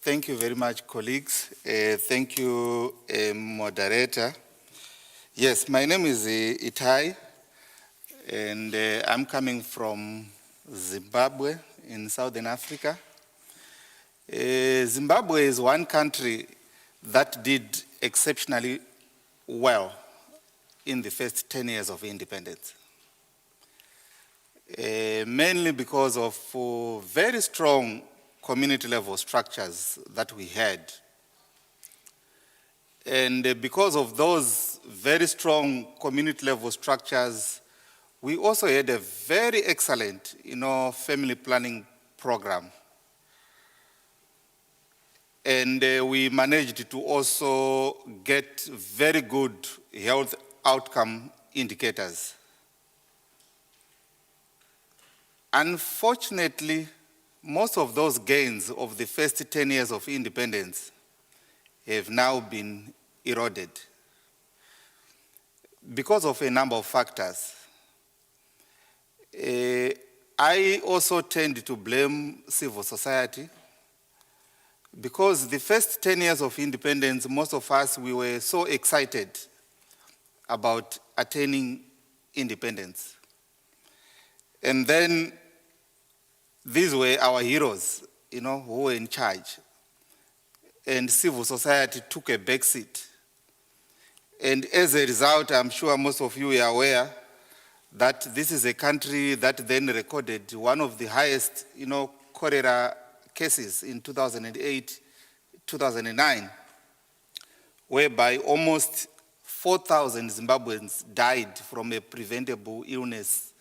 Thank you very much, colleagues. Thank you, moderator. Yes, my name is Itai, and I'm coming from Zimbabwe in Southern Africa. Zimbabwe is one country that did exceptionally well in the first 10 years of independence, mainly because of very strong community level structures that we had. And because of those very strong community level structures, we also had a very excellent, family planning program. And we managed to also get very good health outcome indicators. Unfortunately, most of those gains of the first 10 years of independence have now been eroded because of a number of factors. I also tend to blame civil society because the first 10 years of independence, most of us, we were so excited about attaining independence. And then these were our heroes, who were in charge. And civil society took a back seat. And as a result, I'm sure most of you are aware that this is a country that then recorded one of the highest, cholera cases in 2008, 2009, whereby almost 4,000 Zimbabweans died from a preventable illness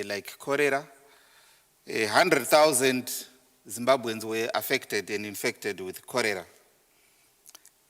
like cholera. 100,000 Zimbabweans were affected and infected with cholera.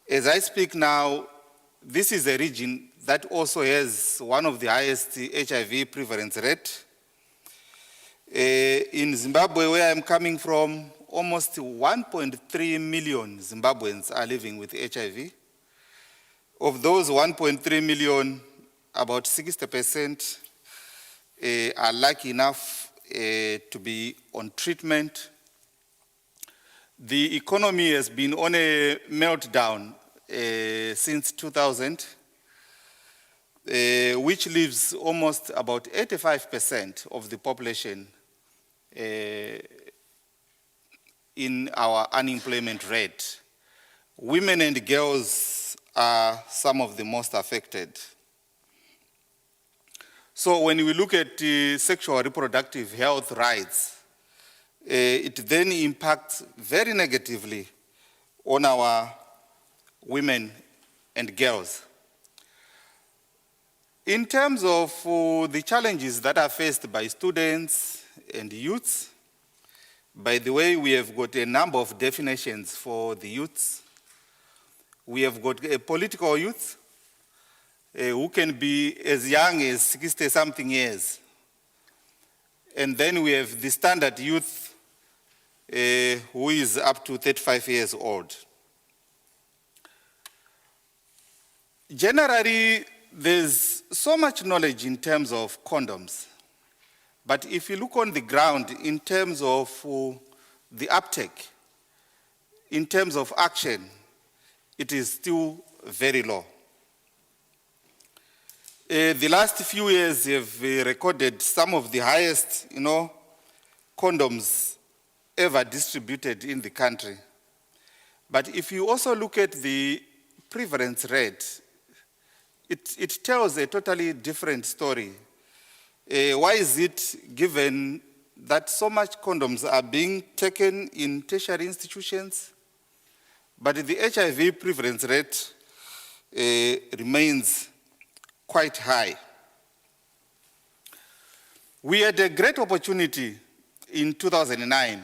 As I speak now, this is a region that also has one of the highest HIV prevalence rate. In Zimbabwe, where I'm coming from, almost 1.3 million Zimbabweans are living with HIV. Of those 1.3 million, about 60% are lucky enough to be on treatment. The economy has been on a meltdown since 2000, which leaves almost about 85% of the population in our unemployment rate. Women and girls are some of the most affected. So when we look at sexual reproductive health rights, it then impacts very negatively on our women and girls. In terms of the challenges that are faced by students and youths, by the way, we have got a number of definitions for the youths. We have got a political youth, who can be as young as 60-something years. And then we have the standard youth, who is up to 35 years old. Generally, there's so much knowledge in terms of condoms. But if you look on the ground in terms of the uptake, in terms of action, it is still very low. The last few years have recorded some of the highest, condoms ever distributed in the country. But if you also look at the prevalence rate, it tells a totally different story. Why is it given that so much condoms are being taken in tertiary institutions, but the HIV prevalence rate remains quite high? We had a great opportunity in 2009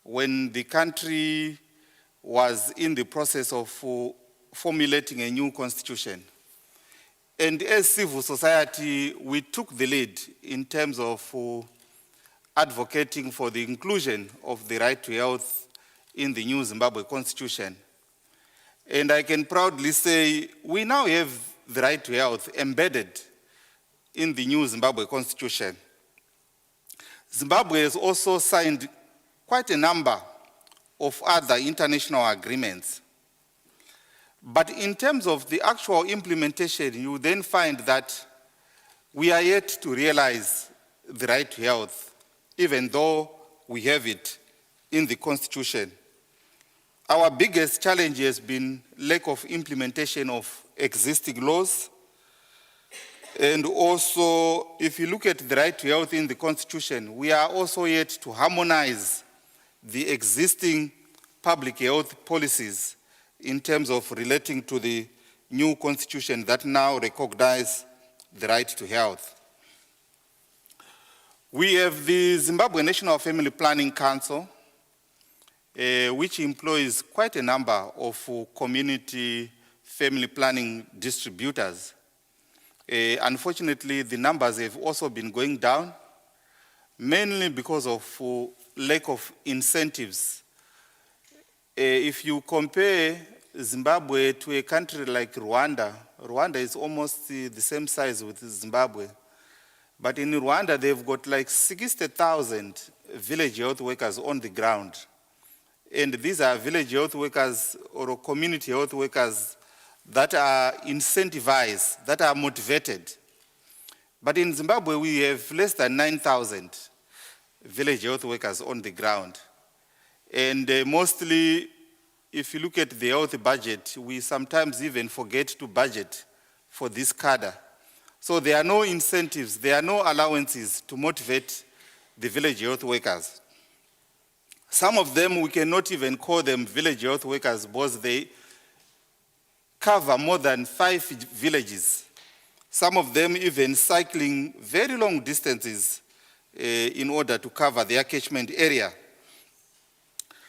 when the country was in the process of formulating a new constitution. And as civil society, we took the lead in terms of advocating for the inclusion of the right to health in the new Zimbabwe constitution. And I can proudly say we now have the right to health embedded in the new Zimbabwe constitution. Zimbabwe has also signed quite a number of other international agreements. But in terms of the actual implementation, you then find that we are yet to realize the right to health, even though we have it in the Constitution. Our biggest challenge has been lack of implementation of existing laws. And also, if you look at the right to health in the Constitution, we are also yet to harmonize the existing public health policies in terms of relating to the new Constitution that now recognize the right to health. We have the Zimbabwe National Family Planning Council, which employs quite a number of community family planning distributors. Unfortunately, the numbers have also been going down, mainly because of lack of incentives. If you compare Zimbabwe to a country like Rwanda, Rwanda is almost the same size with Zimbabwe. But in Rwanda, they've got like 60,000 village health workers on the ground. And these are village health workers or community health workers that are incentivized, that are motivated. But in Zimbabwe, we have less than 9,000 village health workers on the ground. And mostly, if you look at the health budget, we sometimes even forget to budget for this cadre. So there are no incentives, there are no allowances to motivate the village health workers. Some of them, we cannot even call them village health workers because they cover more than 5 villages. Some of them even cycling very long distances in order to cover their catchment area.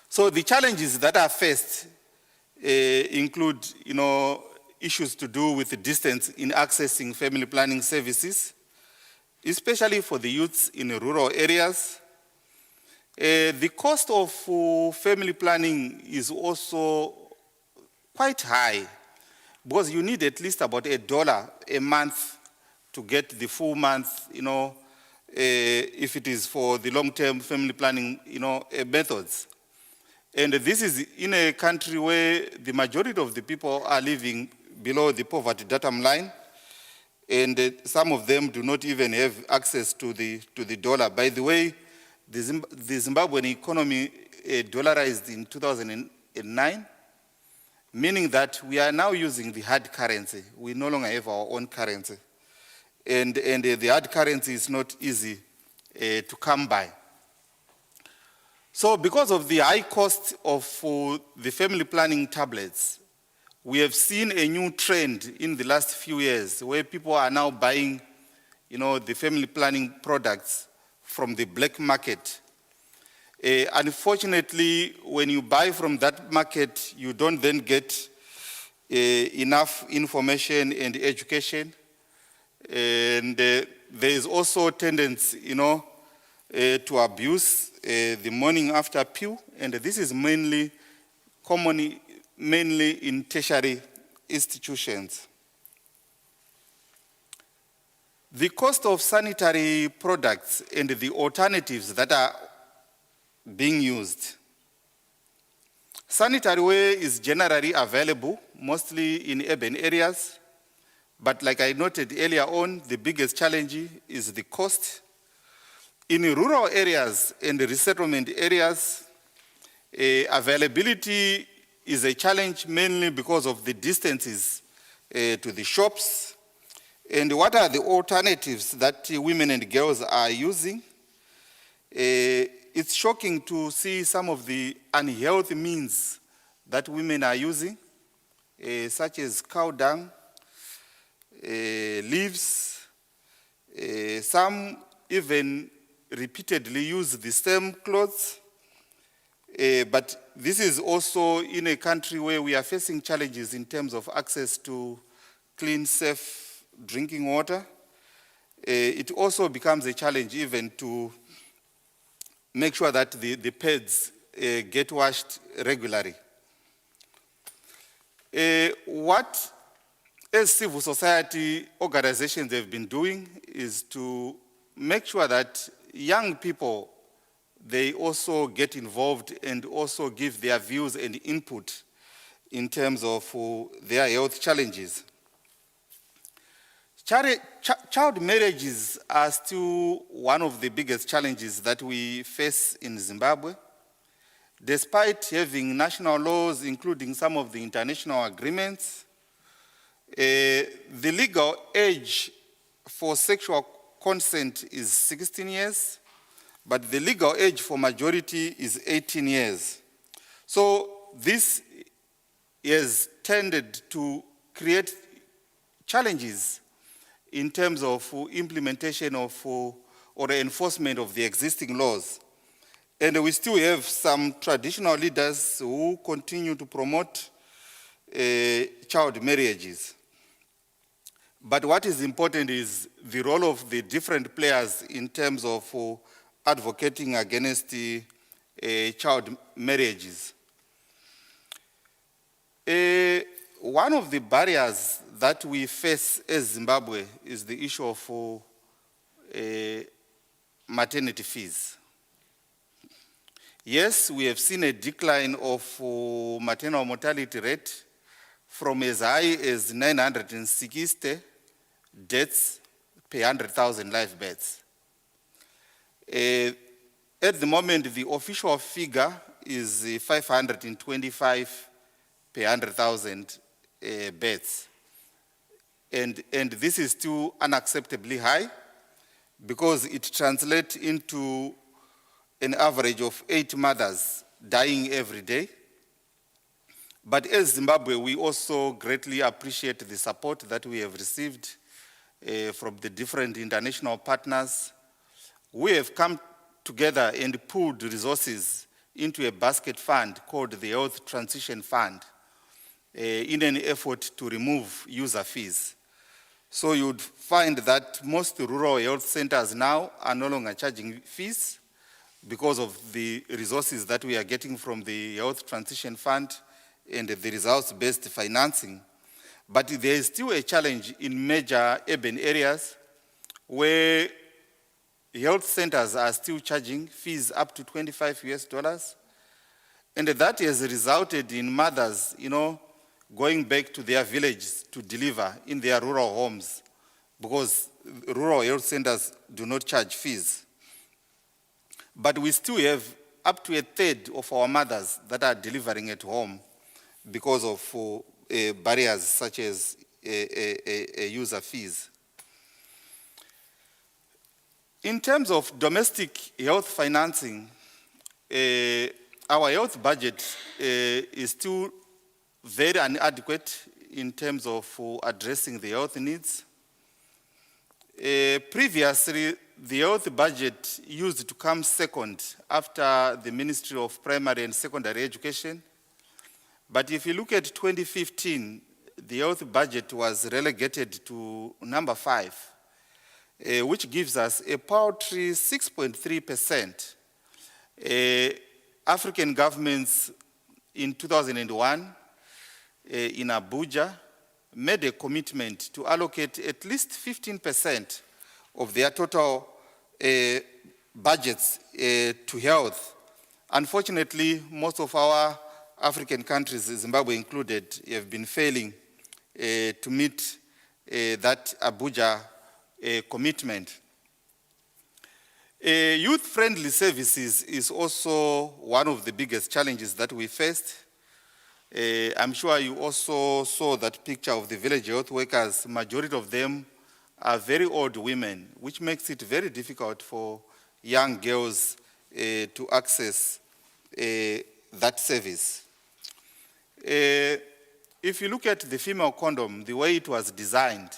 So the challenges that are faced include, issues to do with the distance in accessing family planning services, especially for the youths in rural areas. The cost of family planning is also quite high because you need at least about $1 a month to get the full month, if it is for the long-term family planning, methods. And this is in a country where the majority of the people are living below the poverty datum line, and some of them do not even have access to the dollar. By the way, the Zimbabwean economy dollarized in 2009, meaning that we are now using the hard currency. We no longer have our own currency. And the hard currency is not easy to come by. So because of the high cost of the family planning tablets, we have seen a new trend in the last few years where people are now buying, the family planning products from the black market. Unfortunately, when you buy from that market, you don't then get enough information and education. And there is also a tendency, to abuse the morning after pill, and this is mainly in tertiary institutions. The cost of sanitary products and the alternatives that are being used. Sanitary ware is generally available, mostly in urban areas, but like I noted earlier on, the biggest challenge is the cost. In rural areas and resettlement areas, availability is a challenge mainly because of the distances to the shops. And what are the alternatives that women and girls are using? It's shocking to see some of the unhealthy means that women are using, such as cow dung, leaves. Some even repeatedly use the same clothes. But this is also in a country where we are facing challenges in terms of access to clean, safe drinking water. It also becomes a challenge even to make sure that the pads get washed regularly. What as civil society organizations have been doing is to make sure that young people, they also get involved and also give their views and input in terms of their health challenges. Child marriages are still one of the biggest challenges that we face in Zimbabwe. Despite having national laws, including some of the international agreements, the legal age for sexual consent is 16 years, but the legal age for majority is 18 years. So this has tended to create challenges in terms of implementation of or enforcement of the existing laws. And we still have some traditional leaders who continue to promote child marriages. But what is important is the role of the different players in terms of advocating against child marriages. One of the barriers that we face as Zimbabwe is the issue of maternity fees. Yes, we have seen a decline of maternal mortality rate from as high as 960 deaths per 100,000 live births. At the moment, the official figure is 525 per 100,000 births. And this is still unacceptably high because it translates into an average of 8 mothers dying every day. But as Zimbabwe, we also greatly appreciate the support that we have received from the different international partners. We have come together and pooled resources into a basket fund called the Health Transition Fund in an effort to remove user fees. So you'd find that most rural health centers now are no longer charging fees because of the resources that we are getting from the Health Transition Fund and the results-based financing. But there is still a challenge in major urban areas where health centers are still charging fees up to $25 US. And that has resulted in mothers, going back to their villages to deliver in their rural homes because rural health centers do not charge fees. But we still have up to a third of our mothers that are delivering at home because of barriers such as user fees. In terms of domestic health financing, our health budget is still very inadequate in terms of addressing the health needs. Previously, the health budget used to come second after the Ministry of Primary and Secondary Education. But if you look at 2015, the health budget was relegated to number 5, which gives us a paltry 6.3%. African governments in 2001 in Abuja made a commitment to allocate at least 15% of their total budgets to health. Unfortunately, most of our African countries, Zimbabwe included, have been failing to meet that Abuja commitment. Youth-friendly services is also one of the biggest challenges that we faced. I'm sure you also saw that picture of the village health workers. Majority of them are very old women, which makes it very difficult for young girls to access that service. If you look at the female condom, the way it was designed,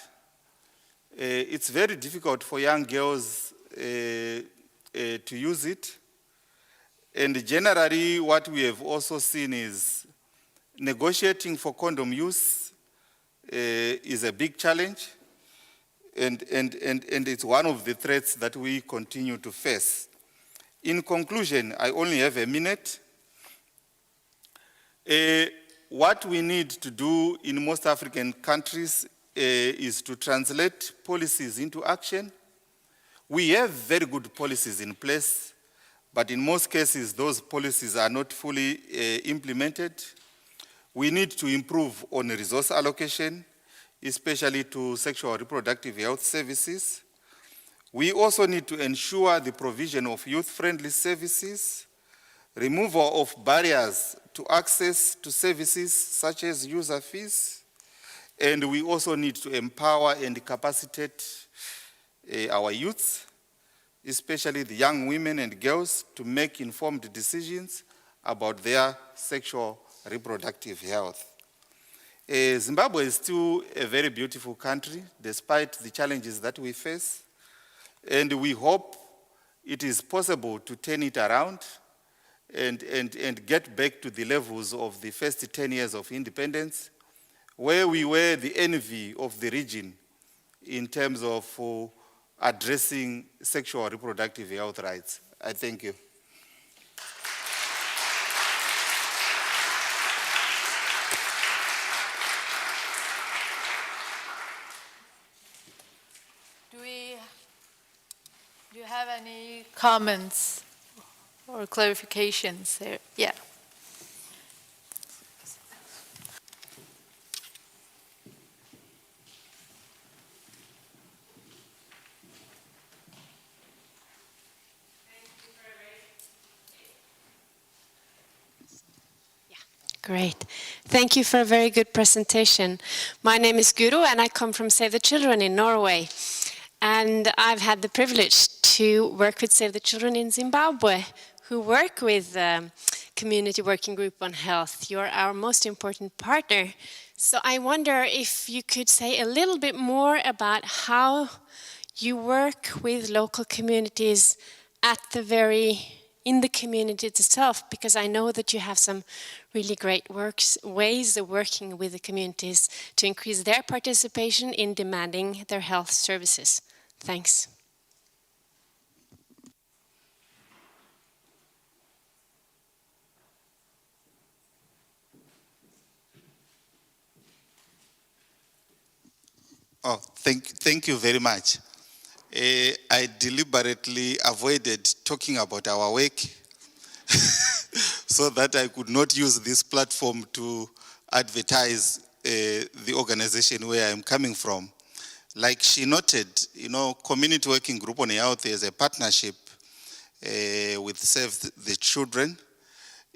it's very difficult for young girls to use it. And generally, what we have also seen is negotiating for condom use is a big challenge, and it's one of the threats that we continue to face. In conclusion, I only have a minute. What we need to do in most African countries is to translate policies into action. We have very good policies in place, but in most cases, those policies are not fully implemented. We need to improve on resource allocation, especially to sexual and reproductive health services. We also need to ensure the provision of youth-friendly services, removal of barriers to access to services such as user fees, and we also need to empower and capacitate our youths, especially the young women and girls, to make informed decisions about their sexual reproductive health. Zimbabwe is still a very beautiful country, despite the challenges that we face, and we hope it is possible to turn it around and get back to the levels of the first 10 years of independence, where we were the envy of the region in terms of addressing sexual and reproductive health rights. I thank you. Do you have any comments or clarifications there? Yeah. Great. Thank you for a very good presentation. My name is Guro and I come from Save the Children in Norway. And I've had the privilege to work with Save the Children in Zimbabwe, who work with Community Working Group on Health. You're our most important partner. So I wonder if you could say a little bit more about how you work with local communities in the community itself, because I know that you have some really great ways of working with the communities to increase their participation in demanding their health services. Thanks. Oh, thank you very much. I deliberately avoided talking about our work so that I could not use this platform to advertise the organization where I'm coming from. Like she noted, Community Working Group on Health is a partnership with Save the Children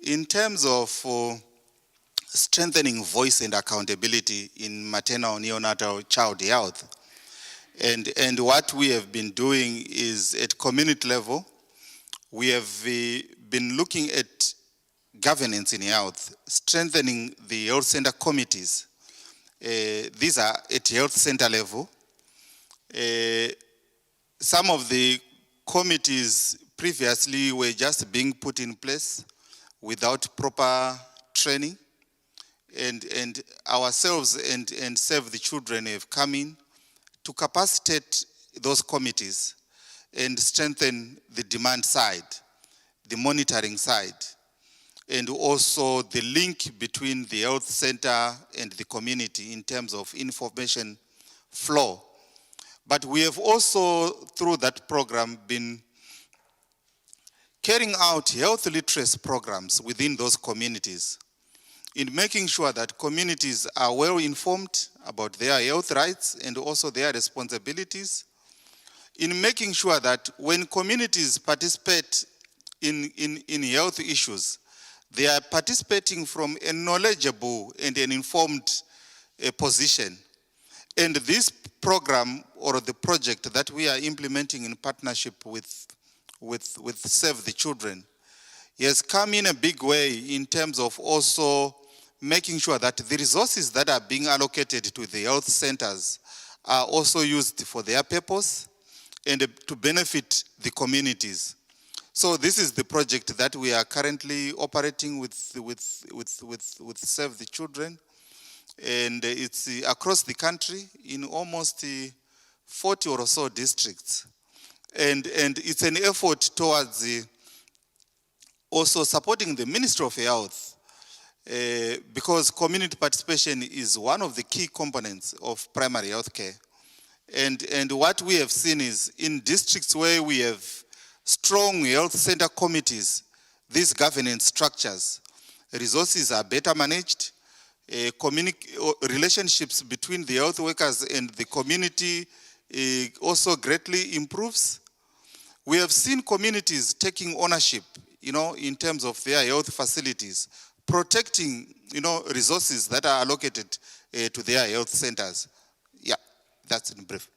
in terms of strengthening voice and accountability in maternal neonatal child health. And what we have been doing is at community level, we have been looking at governance in health, strengthening the health center committees. These are at health center level. Some of the committees previously were just being put in place without proper training. And ourselves and Save the Children have come in to capacitate those committees and strengthen the demand side, the monitoring side, and also the link between the health center and the community in terms of information flow. But we have also, through that program, been carrying out health literacy programs within those communities, in making sure that communities are well informed about their health rights and also their responsibilities, in making sure that when communities participate in health issues, they are participating from a knowledgeable and an informed position. And this program or the project that we are implementing in partnership with Save the Children has come in a big way in terms of also making sure that the resources that are being allocated to the health centers are also used for their purpose and to benefit the communities. So this is the project that we are currently operating with Save the Children. And it's across the country in almost 40 or so districts. And it's an effort towards also supporting the Ministry of Health, because community participation is one of the key components of primary health care. And what we have seen is in districts where we have strong health center committees, these governance structures, resources are better managed, relationships between the health workers and the community also greatly improves. We have seen communities taking ownership, in terms of their health facilities, protecting, resources that are allocated to their health centers. Yeah, that's in brief.